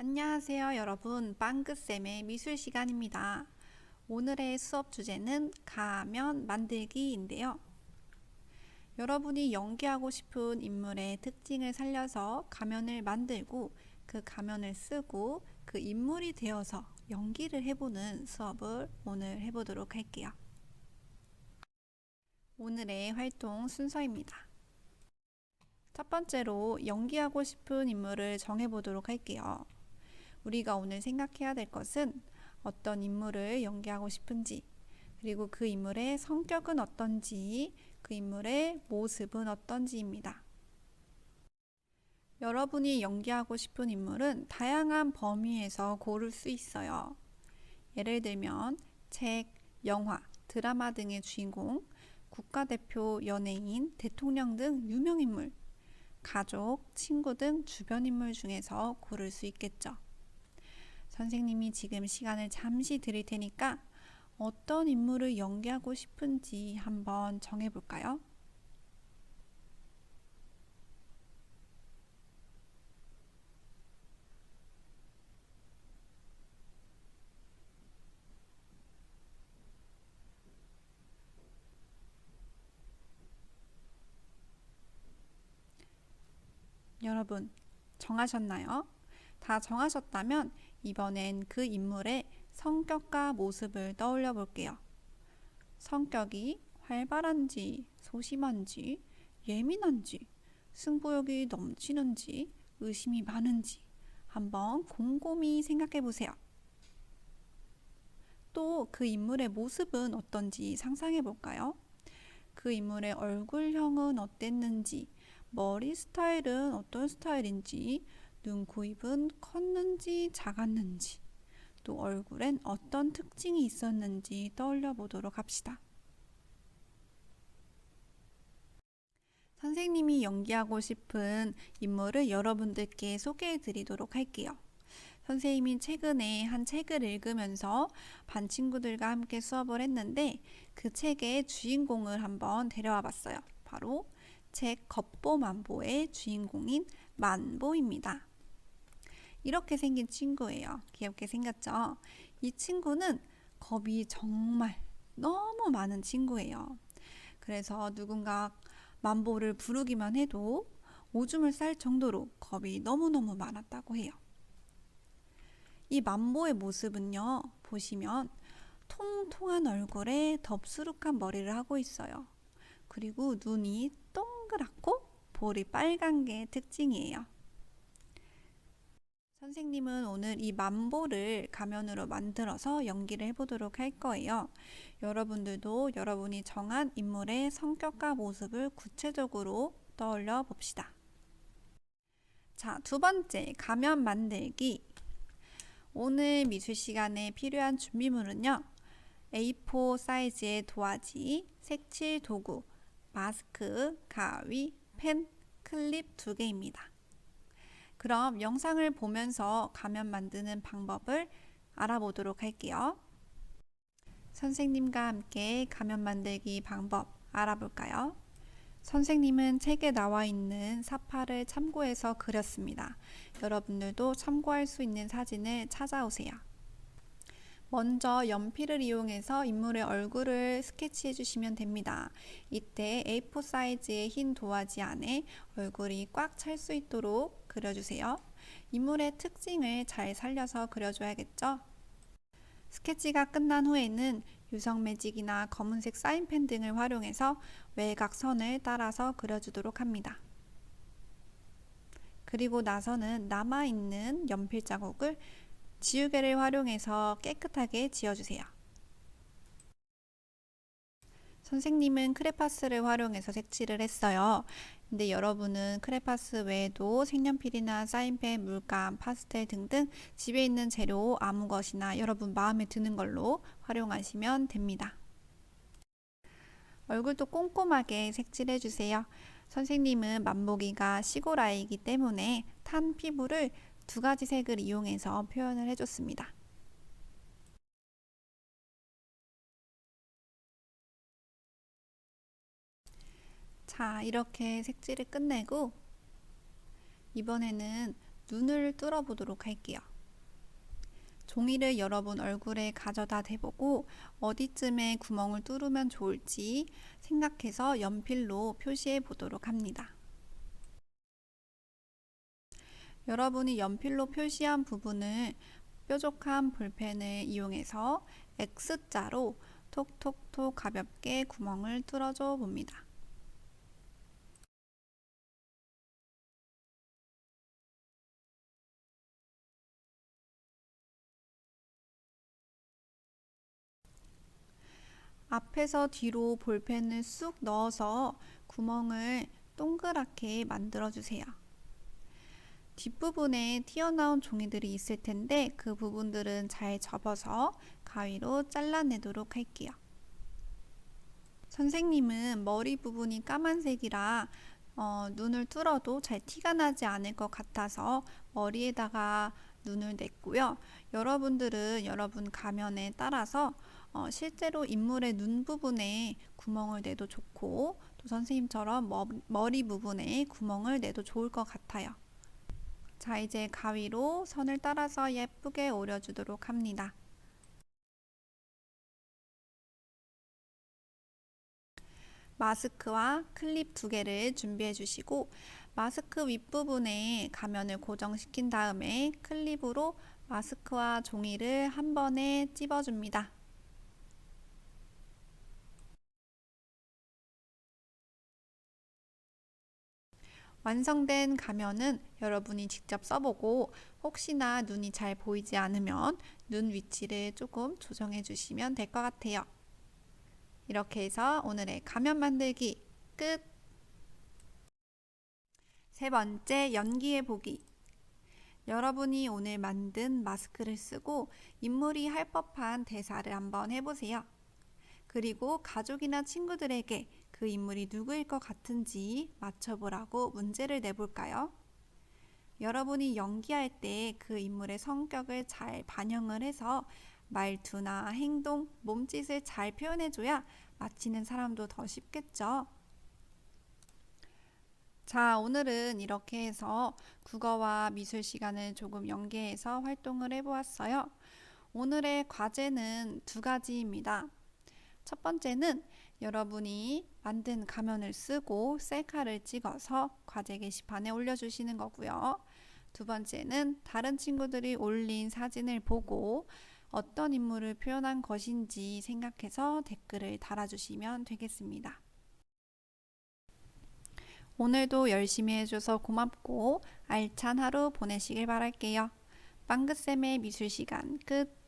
안녕하세요, 여러분. 빵긋쌤의 미술 시간입니다. 오늘의 수업 주제는 가면 만들기인데요. 여러분이 연기하고 싶은 인물의 특징을 살려서 가면을 만들고 그 가면을 쓰고 그 인물이 되어서 연기를 해보는 수업을 오늘 해보도록 할게요. 오늘의 활동 순서입니다. 첫 번째로 연기하고 싶은 인물을 정해보도록 할게요. 우리가 오늘 생각해야 될 것은 어떤 인물을 연기하고 싶은지, 그리고 그 인물의 성격은 어떤지, 그 인물의 모습은 어떤지입니다. 여러분이 연기하고 싶은 인물은 다양한 범위에서 고를 수 있어요. 예를 들면 책, 영화, 드라마 등의 주인공, 국가대표, 연예인, 대통령 등 유명인물, 가족, 친구 등 주변 인물 중에서 고를 수 있겠죠. 선생님이 지금 시간을 잠시 드릴 테니까 어떤 인물을 연기하고 싶은지 한번 정해볼까요? 여러분, 정하셨나요? 다 정하셨다면 이번엔 그 인물의 성격과 모습을 떠올려 볼게요. 성격이 활발한지, 소심한지, 예민한지, 승부욕이 넘치는지, 의심이 많은지 한번 곰곰이 생각해 보세요. 또 그 인물의 모습은 어떤지 상상해 볼까요? 그 인물의 얼굴형은 어땠는지, 머리 스타일은 어떤 스타일인지, 눈, 코, 입은 컸는지 작았는지, 또 얼굴엔 어떤 특징이 있었는지 떠올려 보도록 합시다. 선생님이 연기하고 싶은 인물을 여러분들께 소개해 드리도록 할게요. 선생님이 최근에 한 책을 읽으면서 반 친구들과 함께 수업을 했는데 그 책의 주인공을 한번 데려와 봤어요. 바로 책 겉보만보의 주인공인 만보입니다. 이렇게 생긴 친구예요. 귀엽게 생겼죠? 이 친구는 겁이 정말 너무 많은 친구예요. 그래서 누군가 만보를 부르기만 해도 오줌을 쌀 정도로 겁이 너무너무 많았다고 해요. 이 만보의 모습은요, 보시면 통통한 얼굴에 덥수룩한 머리를 하고 있어요. 그리고 눈이 동그랗고 볼이 빨간 게 특징이에요. 선생님은 오늘 이 만보를 가면으로 만들어서 연기를 해보도록 할 거예요. 여러분들도 여러분이 정한 인물의 성격과 모습을 구체적으로 떠올려 봅시다. 자, 두 번째, 가면 만들기. 오늘 미술 시간에 필요한 준비물은요. A4 사이즈의 도화지, 색칠 도구, 마스크, 가위, 펜, 클립 2개입니다. 그럼 영상을 보면서 가면 만드는 방법을 알아보도록 할게요. 선생님과 함께 가면 만들기 방법 알아볼까요? 선생님은 책에 나와 있는 사파를 참고해서 그렸습니다. 여러분들도 참고할 수 있는 사진을 찾아오세요. 먼저 연필을 이용해서 인물의 얼굴을 스케치해 주시면 됩니다. 이때 A4 사이즈의 흰 도화지 안에 얼굴이 꽉 찰 수 있도록 그려주세요. 인물의 특징을 잘 살려서 그려줘야겠죠? 스케치가 끝난 후에는 유성 매직이나 검은색 사인펜 등을 활용해서 외곽선을 따라서 그려주도록 합니다. 그리고 나서는 남아있는 연필 자국을 지우개를 활용해서 깨끗하게 지워주세요. 선생님은 크레파스를 활용해서 색칠을 했어요. 근데 여러분은 크레파스 외에도 색연필이나 사인펜, 물감, 파스텔 등등 집에 있는 재료 아무 것이나 여러분 마음에 드는 걸로 활용하시면 됩니다. 얼굴도 꼼꼼하게 색칠해주세요. 선생님은 만보기가 시골 아이이기 때문에 탄 피부를 2가지 색을 이용해서 표현을 해줬습니다. 자, 이렇게 색칠을 끝내고 이번에는 눈을 뚫어보도록 할게요. 종이를 여러분 얼굴에 가져다 대보고 어디쯤에 구멍을 뚫으면 좋을지 생각해서 연필로 표시해 보도록 합니다. 여러분이 연필로 표시한 부분을 뾰족한 볼펜을 이용해서 X자로 톡톡톡 가볍게 구멍을 뚫어줘 봅니다. 앞에서 뒤로 볼펜을 쑥 넣어서 구멍을 동그랗게 만들어 주세요. 뒷부분에 튀어나온 종이들이 있을 텐데 그 부분들은 잘 접어서 가위로 잘라내도록 할게요. 선생님은 머리 부분이 까만색이라 눈을 뚫어도 잘 티가 나지 않을 것 같아서 머리에다가 눈을 냈고요. 여러분들은 여러분 가면에 따라서 실제로 인물의 눈 부분에 구멍을 내도 좋고 또 선생님처럼 머리 부분에 구멍을 내도 좋을 것 같아요. 자, 이제 가위로 선을 따라서 예쁘게 오려주도록 합니다. 마스크와 클립 2개를 준비해 주시고 마스크 윗부분에 가면을 고정시킨 다음에 클립으로 마스크와 종이를 한 번에 찝어줍니다. 완성된 가면은 여러분이 직접 써보고 혹시나 눈이 잘 보이지 않으면 눈 위치를 조금 조정해 주시면 될 것 같아요. 이렇게 해서 오늘의 가면 만들기 끝! 세 번째, 연기해 보기. 여러분이 오늘 만든 마스크를 쓰고 인물이 할 법한 대사를 한번 해보세요. 그리고 가족이나 친구들에게 그 인물이 누구일 것 같은지 맞춰보라고 문제를 내볼까요? 여러분이 연기할 때 그 인물의 성격을 잘 반영을 해서 말투나 행동, 몸짓을 잘 표현해줘야 맞히는 사람도 더 쉽겠죠? 자, 오늘은 이렇게 해서 국어와 미술 시간을 조금 연계해서 활동을 해보았어요. 오늘의 과제는 2가지입니다. 첫 번째는 여러분이 만든 가면을 쓰고 셀카를 찍어서 과제 게시판에 올려주시는 거고요. 두 번째는 다른 친구들이 올린 사진을 보고 어떤 인물을 표현한 것인지 생각해서 댓글을 달아주시면 되겠습니다. 오늘도 열심히 해줘서 고맙고 알찬 하루 보내시길 바랄게요. 빵긋쌤의 미술 시간 끝.